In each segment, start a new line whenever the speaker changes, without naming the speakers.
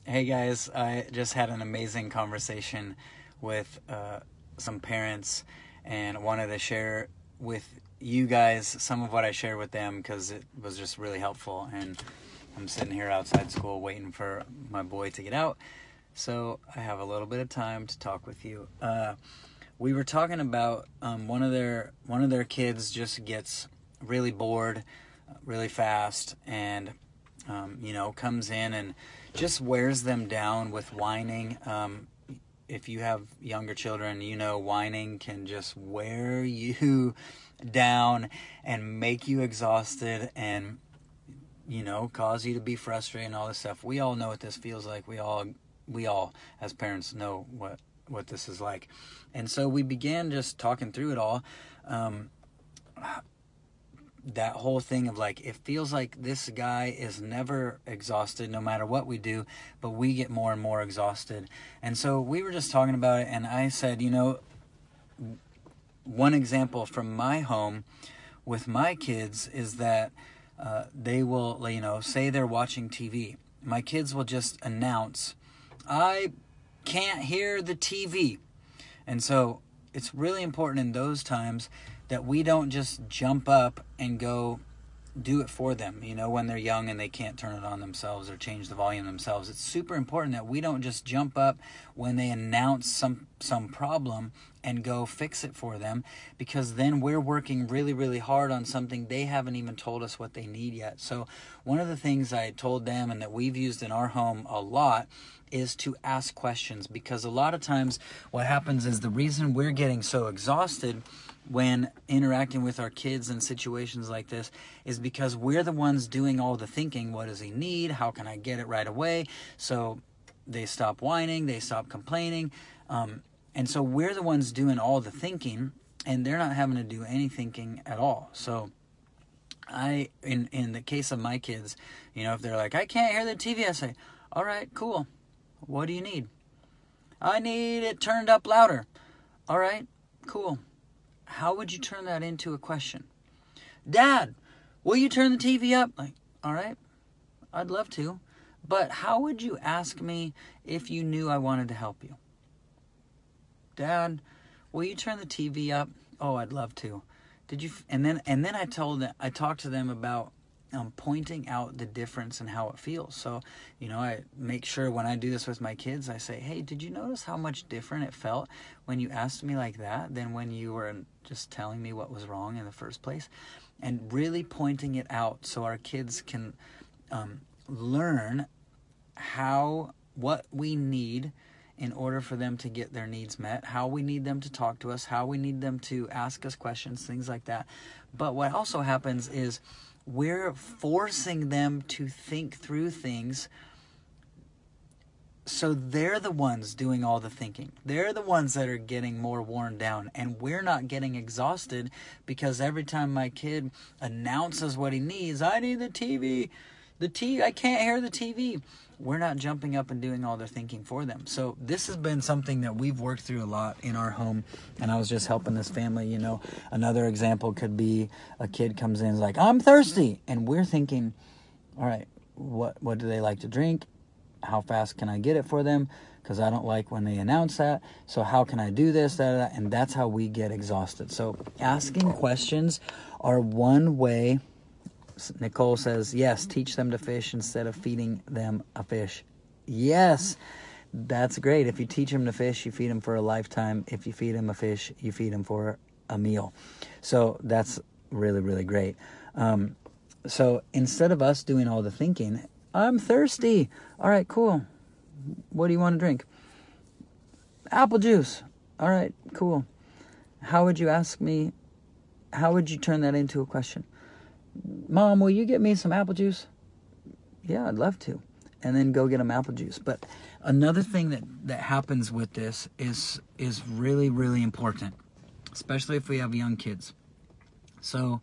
Hey guys, I just had an amazing conversation with some parents and wanted to share with you guys some of what I shared with them because it was just really helpful. And I'm sitting here outside school waiting for my boy to get out, so I have a little bit of time to talk with you. We were talking about one of their kids just gets really bored really fast and comes in and just wears them down with whining. If you have younger children, whining can just wear you down and make you exhausted and, cause you to be frustrated and all this stuff. We all know what this feels like. We all as parents know what this is like. And so we began just talking through it all. That whole thing of like, it feels like this guy is never exhausted no matter what we do, but we get more and more exhausted. And so we were just talking about it, and I said, one example from my home with my kids is that they will, say they're watching TV. My kids will just announce, I can't hear the TV. And so it's really important in those times that we don't just jump up and go do it for them, when they're young and they can't turn it on themselves or change the volume themselves. It's super important that we don't just jump up when they announce some problem and go fix it for them, because then we're working really, really hard on something they haven't even told us what they need yet. So one of the things I told them and that we've used in our home a lot is to ask questions, because a lot of times what happens is the reason we're getting so exhausted when interacting with our kids in situations like this is because we're the ones doing all the thinking. What does he need? How can I get it right away? So they stop whining, they stop complaining. And so we're the ones doing all the thinking, and they're not having to do any thinking at all. So in the case of my kids, if they're like, I can't hear the TV, I say, all right, cool. What do you need? I need it turned up louder. All right, cool. How would you turn that into a question? Dad, will you turn the TV up? Like, all right, I'd love to. But how would you ask me if you knew I wanted to help you? Dad, will you turn the TV up? Oh, I'd love to. Did you? And then I talked to them about pointing out the difference in how it feels. So, I make sure when I do this with my kids, I say, hey, did you notice how much different it felt when you asked me like that than when you were just telling me what was wrong in the first place? And really pointing it out so our kids can learn what we need in order for them to get their needs met, how we need them to talk to us, how we need them to ask us questions, things like that. But what also happens is we're forcing them to think through things, so they're the ones doing all the thinking. They're the ones that are getting more worn down, and we're not getting exhausted because every time my kid announces what he needs, I need the TV, I can't hear the TV. We're not jumping up and doing all their thinking for them. So this has been something that we've worked through a lot in our home, and I was just helping this family. Another example could be a kid comes in and is like, I'm thirsty, and we're thinking, all right, what do they like to drink? How fast can I get it for them? Because I don't like when they announce that. So how can I do this, that, and that's how we get exhausted. So asking questions are one way. Nicole says, yes, teach them to fish instead of feeding them a fish. Yes, that's great. If you teach them to fish, you feed them for a lifetime. If you feed them a fish, you feed them for a meal. So that's really, really great. So instead of us doing all the thinking, I'm thirsty. All right, cool. What do you want to drink? Apple juice. All right, cool. How would you turn that into a question? Mom, will you get me some apple juice? Yeah, I'd love to. And then go get them apple juice. But another thing that happens with this is really, really important, especially if we have young kids. So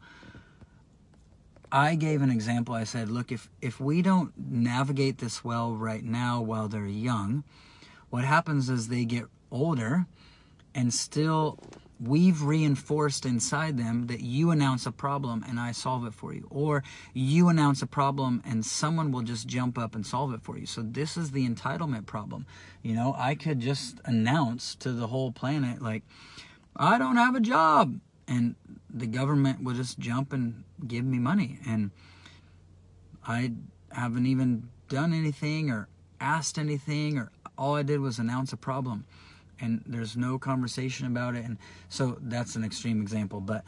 I gave an example. I said, look, if we don't navigate this well right now while they're young, what happens is they get older and still we've reinforced inside them that you announce a problem and I solve it for you. Or you announce a problem and someone will just jump up and solve it for you. So this is the entitlement problem. You know, I could just announce to the whole planet, like, I don't have a job. And the government will just jump and give me money. And I haven't even done anything or asked anything, or all I did was announce a problem. And there's no conversation about it. And so that's an extreme example. But,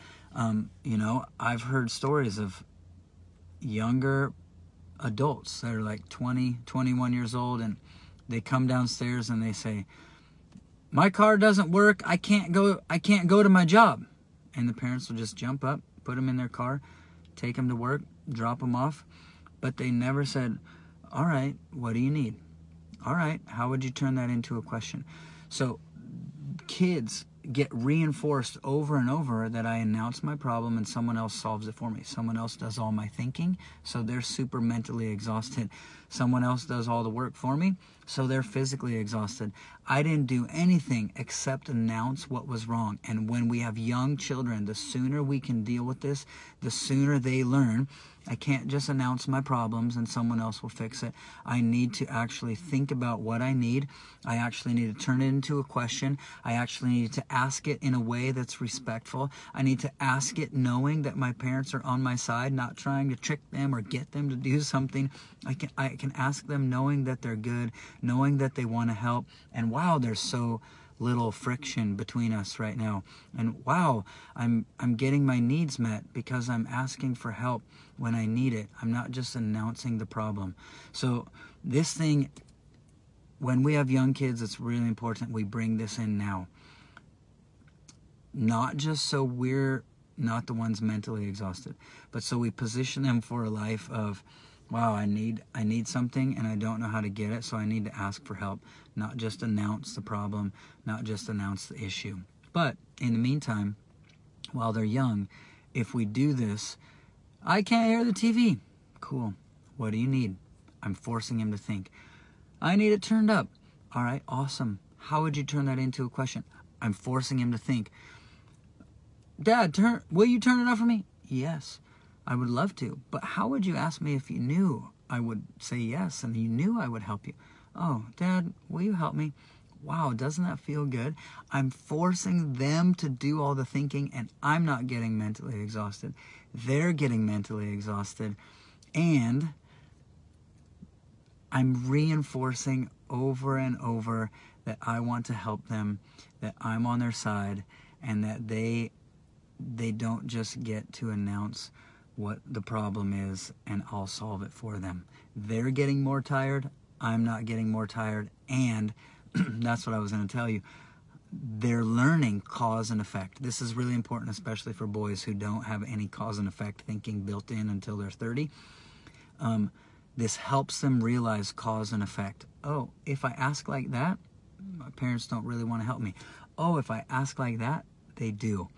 you know, I've heard stories of younger adults that are like 20, 21 years old, and they come downstairs and they say, my car doesn't work. I can't go to my job. And the parents will just jump up, put them in their car, take them to work, drop them off. But they never said, all right, what do you need? All right, how would you turn that into a question? So kids get reinforced over and over that I announce my problem and someone else solves it for me. Someone else does all my thinking, so they're super mentally exhausted. Someone else does all the work for me, so they're physically exhausted. I didn't do anything except announce what was wrong. And when we have young children, the sooner we can deal with this, the sooner they learn. I can't just announce my problems and someone else will fix it. I need to actually think about what I need. I actually need to turn it into a question. I actually need to ask it in a way that's respectful. I need to ask it knowing that my parents are on my side, not trying to trick them or get them to do something. I can ask them knowing that they're good, knowing that they want to help. And wow, there's so little friction between us right now. And wow, I'm getting my needs met because I'm asking for help when I need it. I'm not just announcing the problem. So this thing, when we have young kids, it's really important we bring this in now. Not just so we're not the ones mentally exhausted, but so we position them for a life of, wow, I need something and I don't know how to get it, so I need to ask for help, not just announce the problem, not just announce the issue. But in the meantime, while they're young, if we do this, I can't hear the TV. Cool. What do you need? I'm forcing him to think. I need it turned up. All right, awesome. How would you turn that into a question? I'm forcing him to think. Dad, will you turn it up for me? Yes. I would love to, but how would you ask me if you knew I would say yes and you knew I would help you? Oh, Dad, will you help me? Wow, doesn't that feel good? I'm forcing them to do all the thinking and I'm not getting mentally exhausted. They're getting mentally exhausted, and I'm reinforcing over and over that I want to help them, that I'm on their side, and that they don't just get to announce what the problem is and I'll solve it for them. They're getting more tired, I'm not getting more tired, and that's what I was going to tell you. They're learning cause and effect. This is really important, especially for boys who don't have any cause and effect thinking built in until they're 30. This helps them realize cause and effect. Oh, if I ask like that, my parents don't really want to help me. Oh, if I ask like that, they do.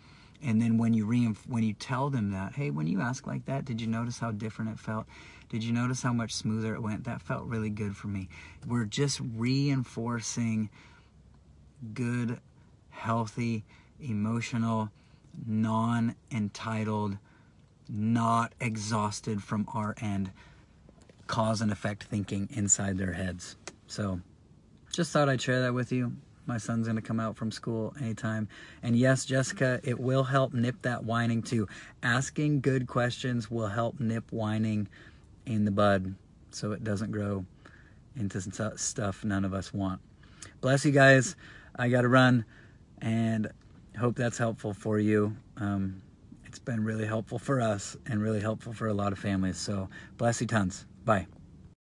And then when you tell them that, hey, when you ask like that, did you notice how different it felt? Did you notice how much smoother it went? That felt really good for me. We're just reinforcing good, healthy, emotional, non-entitled, not exhausted from our end, cause and effect thinking inside their heads. So just thought I'd share that with you. My son's going to come out from school anytime. And yes, Jessica, it will help nip that whining too. Asking good questions will help nip whining in the bud so it doesn't grow into stuff none of us want. Bless you guys. I got to run, and hope that's helpful for you. It's been really helpful for us and really helpful for a lot of families. So bless you tons. Bye.